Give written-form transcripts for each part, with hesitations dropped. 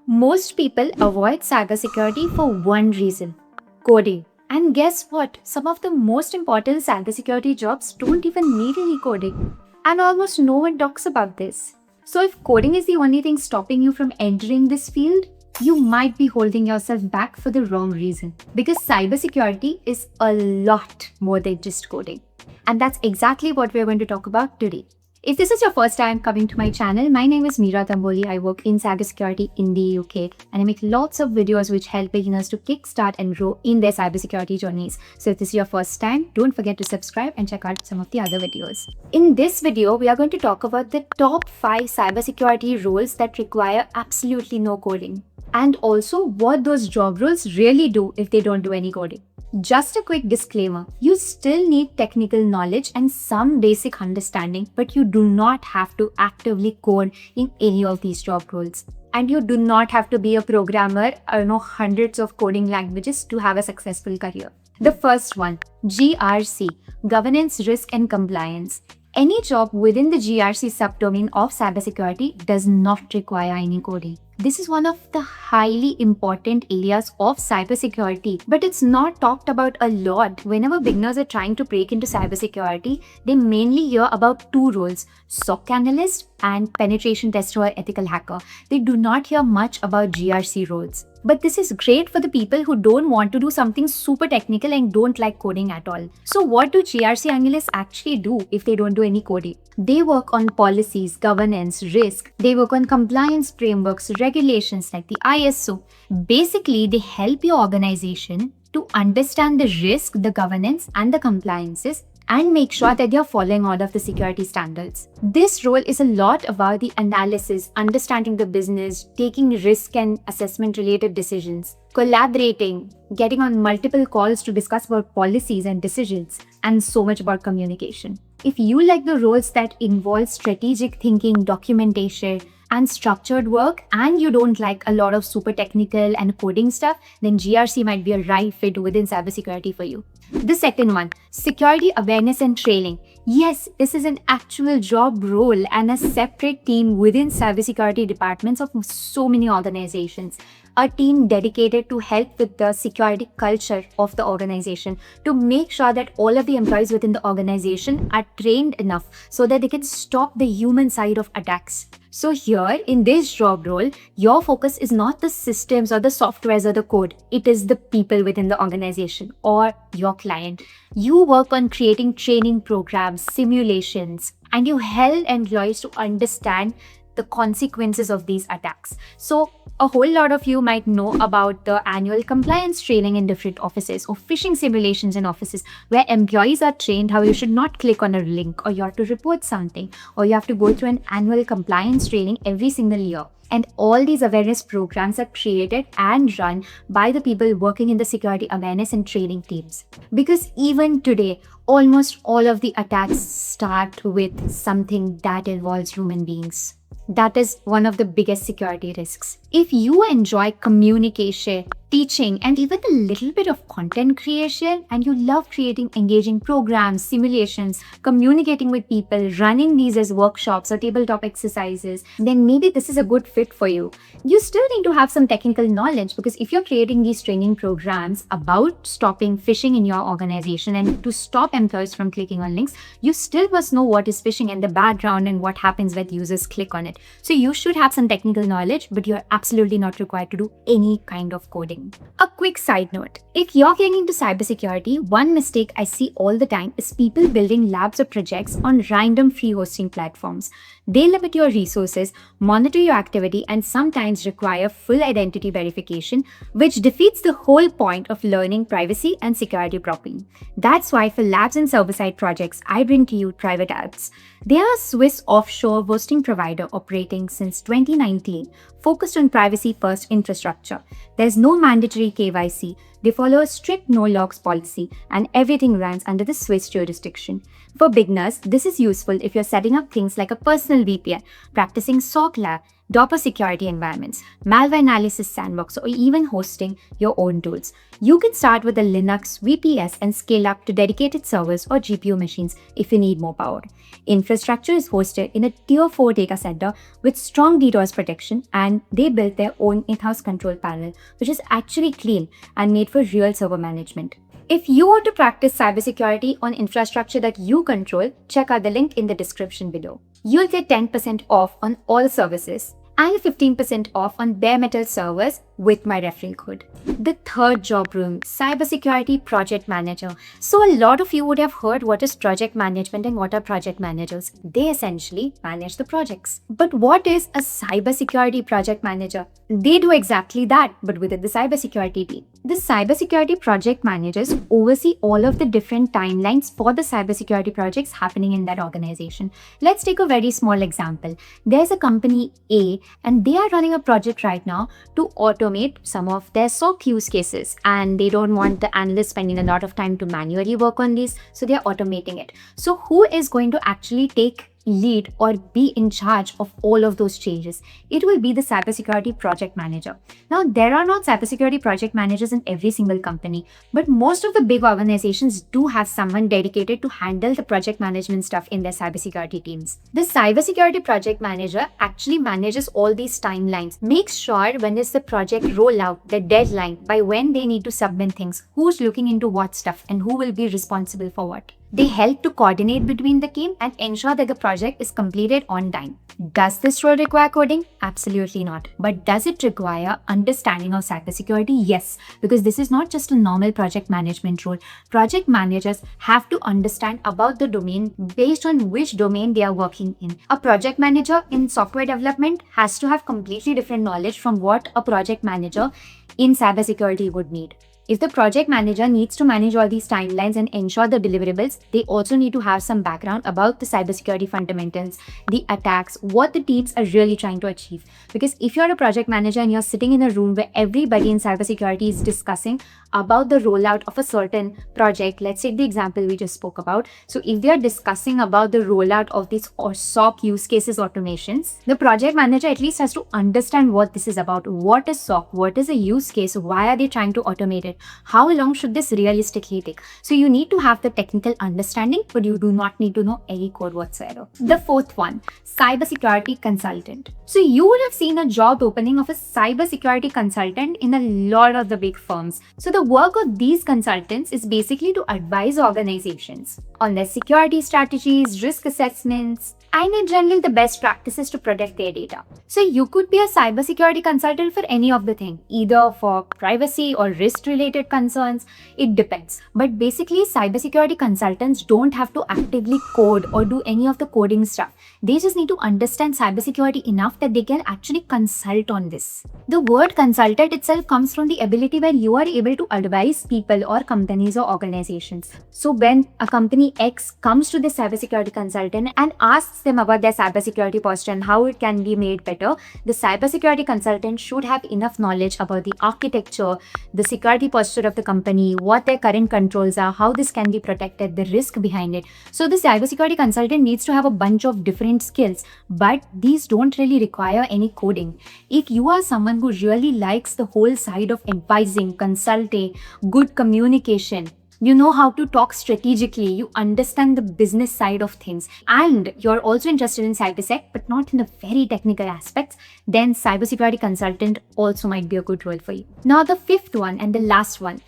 Most people avoid cybersecurity for one reason: coding. And guess what? Some of the most important cybersecurity jobs don't even need any coding. And almost no one talks about this. So, if coding is the only thing stopping you from entering this field, you might be holding yourself back for the wrong reason. Because cybersecurity is a lot more than just coding. And that's exactly what we're going to talk about today. If this is your first time coming to my channel, my name is Meera Tamboli. I work in cybersecurity in the UK and I make lots of videos which help beginners to kickstart and grow in their cybersecurity journeys. So if this is your first time, don't forget to subscribe and check out some of the other videos. In this video, we are going to talk about the top 5 cybersecurity roles that require absolutely no coding, and also what those job roles really do if they don't do any coding. Just a quick disclaimer, you still need technical knowledge and some basic understanding, but you do not have to actively code in any of these job roles. And you do not have to be a programmer or know hundreds of coding languages to have a successful career. The first one, GRC, Governance, Risk and Compliance. Any job within the GRC subdomain of cybersecurity does not require any coding. This is one of the highly important areas of cybersecurity, but it's not talked about a lot. Whenever beginners are trying to break into cybersecurity, they mainly hear about two roles: SOC analyst and penetration tester or ethical hacker. They do not hear much about GRC roles. But this is great for the people who don't want to do something super technical and don't like coding at all. So what do GRC analysts actually do if they don't do any coding? They work on policies, governance, risk. They work on compliance frameworks, regulations like the ISO. Basically, they help your organization to understand the risk, the governance, and the compliances, and make sure that they're following all of the security standards. This role is a lot about the analysis, understanding the business, taking risk and assessment related decisions, collaborating, getting on multiple calls to discuss about policies and decisions, and so much about communication. If you like the roles that involve strategic thinking, documentation, and structured work, and you don't like a lot of super technical and coding stuff, then GRC might be a right fit within cybersecurity for you. The second one, security awareness and training. Yes, this is an actual job role and a separate team within cybersecurity departments of so many organizations. A team dedicated to help with the security culture of the organization, to make sure that all of the employees within the organization are trained enough so that they can stop the human side of attacks. So here in this job role, your focus is not the systems or the softwares or the code. It is the people within the organization or your client. You work on creating training programs, simulations, and you help employees to understand the consequences of these attacks. So a whole lot of you might know about the annual compliance training in different offices or phishing simulations in offices where employees are trained how you should not click on a link, or you have to report something, or you have to go through an annual compliance training every single year. And all these awareness programs are created and run by the people working in the security awareness and training teams. Because even today, almost all of the attacks start with something that involves human beings. That is one of the biggest security risks. If you enjoy communication, teaching, and even a little bit of content creation, and you love creating engaging programs, simulations, communicating with people, running these as workshops or tabletop exercises, then maybe this is a good fit for you. You still need to have some technical knowledge, because if you're creating these training programs about stopping phishing in your organization and to stop employees from clicking on links, you still must know what is phishing and the background and what happens when users click on it. So you should have some technical knowledge, but you're absolutely not required to do any kind of coding. A quick side note, if you're getting into cybersecurity, one mistake I see all the time is people building labs or projects on random free hosting platforms. They limit your resources, monitor your activity, and sometimes require full identity verification, which defeats the whole point of learning privacy and security properly. That's why for labs and server-side projects, I bring to you TrivaTabs. They are a Swiss offshore hosting provider operating since 2019, focused on privacy-first infrastructure. There's no mandatory KYC. They follow a strict no-logs policy, and everything runs under the Swiss jurisdiction. For beginners, this is useful if you're setting up things like a personal VPN, practicing SOC lab, Doper security environments, malware analysis sandbox, or even hosting your own tools. You can start with a Linux VPS and scale up to dedicated servers or GPU machines if you need more power. Infrastructure is hosted in a Tier 4 data center with strong DDoS protection, and they built their own in-house control panel, which is actually clean and made for real server management. If you want to practice cybersecurity on infrastructure that you control, check out the link in the description below. You'll get 10% off on all services and 15% off on bare metal servers with my referral code. The third job room, cybersecurity project manager. So a lot of you would have heard what is project management and what are project managers. They essentially manage the projects. But what is a cybersecurity project manager? They do exactly that, but within the cybersecurity team. The cybersecurity project managers oversee all of the different timelines for the cybersecurity projects happening in that organization. Let's take a very small example. There's a company A, and they are running a project right now to automate some of their SOC use cases, and they don't want the analysts spending a lot of time to manually work on these, so they're automating it. So who is going to actually take lead or be in charge of all of those changes? It will be the cybersecurity project manager. Now, there are not cybersecurity project managers in every single company, but most of the big organizations do have someone dedicated to handle the project management stuff in their cybersecurity teams. The cybersecurity project manager actually manages all these timelines, makes sure when is the project rollout, the deadline, by when they need to submit things, who's looking into what stuff, and who will be responsible for what. They help to coordinate between the team and ensure that the project is completed on time. Does this role require coding? Absolutely not. But does it require understanding of cybersecurity? Yes, because this is not just a normal project management role. Project managers have to understand about the domain based on which domain they are working in. A project manager in software development has to have completely different knowledge from what a project manager in cybersecurity would need. If the project manager needs to manage all these timelines and ensure the deliverables, they also need to have some background about the cybersecurity fundamentals, the attacks, what the teams are really trying to achieve. Because if you're a project manager and you're sitting in a room where everybody in cybersecurity is discussing about the rollout of a certain project, let's take the example we just spoke about. So if they are discussing about the rollout of these or SOC use cases automations, the project manager at least has to understand what this is about. What is SOC? What is a use case? Why are they trying to automate it? How long should this realistically take? So you need to have the technical understanding, but you do not need to know any code whatsoever. The fourth one, cybersecurity consultant. So you would have seen a job opening of a cybersecurity consultant in a lot of the big firms. So the work of these consultants is basically to advise organizations on their security strategies, risk assessments, and in general the best practices to protect their data. So you could be a cybersecurity consultant for any of the thing, either for privacy or risk related concerns. It depends. But basically cybersecurity consultants don't have to actively code or do any of the coding stuff. They just need to understand cybersecurity enough that they can actually consult on this. The word consultant itself comes from the ability where you are able to advise people or companies or organizations. So when a company X comes to the cybersecurity consultant and asks them about their cybersecurity posture and how it can be made better, the cybersecurity consultant should have enough knowledge about the architecture, the security posture of the company, what their current controls are, how this can be protected, the risk behind it. So the cybersecurity consultant needs to have a bunch of different skills, but these don't really require any coding. If you are someone who really likes the whole side of advising, consulting, good communication, you know how to talk strategically, you understand the business side of things, and you're also interested in cybersec, but not in the very technical aspects, then cybersecurity consultant also might be a good role for you. Now, the fifth one and the last one,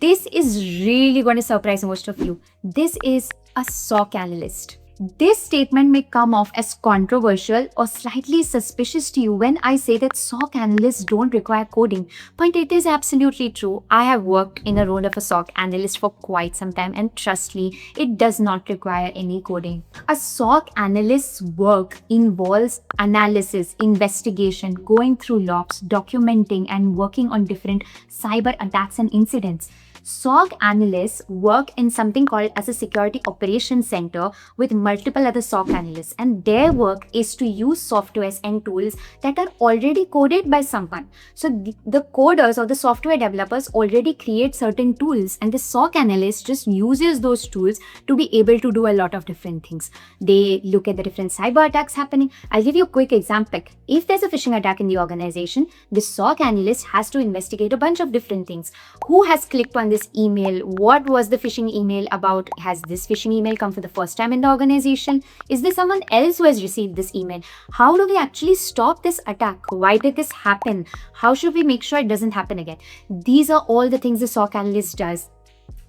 this is really going to surprise most of you. This is a SOC analyst. This statement may come off as controversial or slightly suspicious to you when I say that SOC analysts don't require coding, but it is absolutely true. I have worked in a role of a SOC analyst for quite some time, and trust me, it does not require any coding. A SOC analyst's work involves analysis, investigation, going through logs, documenting, and working on different cyber attacks and incidents. SOC analysts work in something called as a security operations center with multiple other SOC analysts, and their work is to use softwares and tools that are already coded by someone. So the coders or the software developers already create certain tools, and the SOC analyst just uses those tools to be able to do a lot of different things. They look at the different cyber attacks happening. I'll give you a quick example. If there's a phishing attack in the organization, the SOC analyst has to investigate a bunch of different things. Who has clicked on this email? What was the phishing email about? Has this phishing email come for the first time in the organization? Is there someone else who has received this email? How do we actually stop this attack? Why did this happen? How should we make sure it doesn't happen again? These are all the things the SOC analyst does.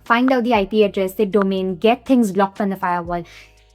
Find out the IP address, the domain, get things blocked on the firewall.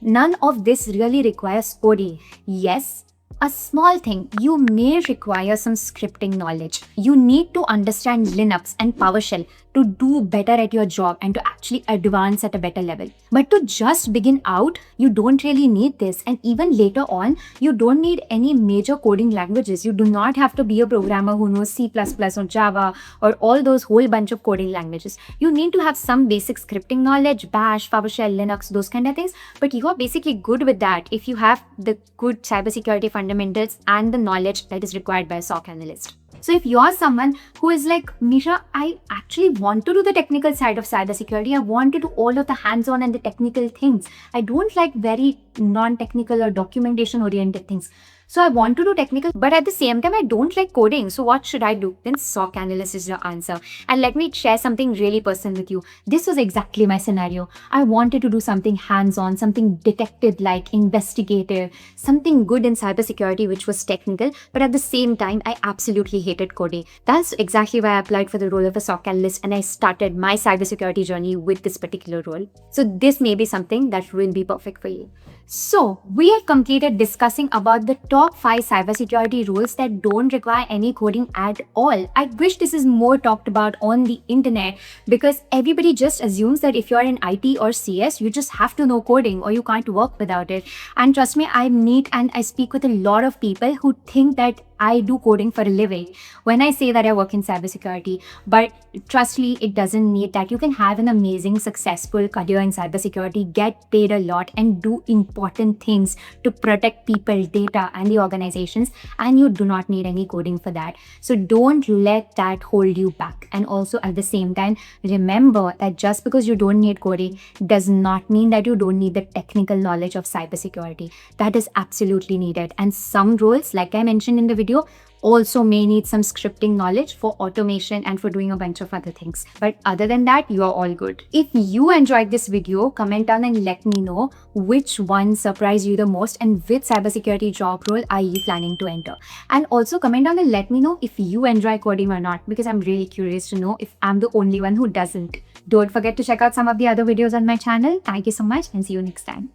None of this really requires coding. Yes, a small thing, you may require some scripting knowledge. You need to understand Linux and PowerShell to do better at your job and to actually advance at a better level. But to just begin out, you don't really need this. And even later on, you don't need any major coding languages. You do not have to be a programmer who knows C++ or Java or all those whole bunch of coding languages. You need to have some basic scripting knowledge, Bash, PowerShell, Linux, those kind of things. But you are basically good with that if you have the good cybersecurity fundamentals and the knowledge that is required by a SOC analyst. So if you're someone who is like, Misha, I actually want to do the technical side of cybersecurity. I want to do all of the hands-on and the technical things. I don't like very non-technical or documentation-oriented things. So I want to do technical, but at the same time, I don't like coding. So what should I do? Then SOC analyst is your answer. And let me share something really personal with you. This was exactly my scenario. I wanted to do something hands-on, something detective-like, investigative, something good in cybersecurity, which was technical, but at the same time, I absolutely hated coding. That's exactly why I applied for the role of a SOC analyst, and I started my cybersecurity journey with this particular role. So this may be something that will be perfect for you. So we have completed discussing about the top 5 cybersecurity roles that don't require any coding at all. I wish this is more talked about on the internet, because everybody just assumes that if you're in IT or CS, you just have to know coding or you can't work without it. And trust me, I meet and I speak with a lot of people who think that I do coding for a living when I say that I work in cybersecurity. But trust me, it doesn't need that. You can have an amazing, successful career in cybersecurity, get paid a lot, and do important things to protect people, data, and the organizations. And you do not need any coding for that. So don't let that hold you back. And also at the same time, remember that just because you don't need coding does not mean that you don't need the technical knowledge of cybersecurity. That is absolutely needed. And some roles, like I mentioned in the video, also may need some scripting knowledge for automation and for doing a bunch of other things. But other than that, you are all good. If you enjoyed this video, comment down and let me know which one surprised you the most and which cybersecurity job role are you planning to enter. And also comment down and let me know if you enjoy coding or not, because I'm really curious to know if I'm the only one who doesn't. Don't forget to check out some of the other videos on my channel. Thank you so much and see you next time.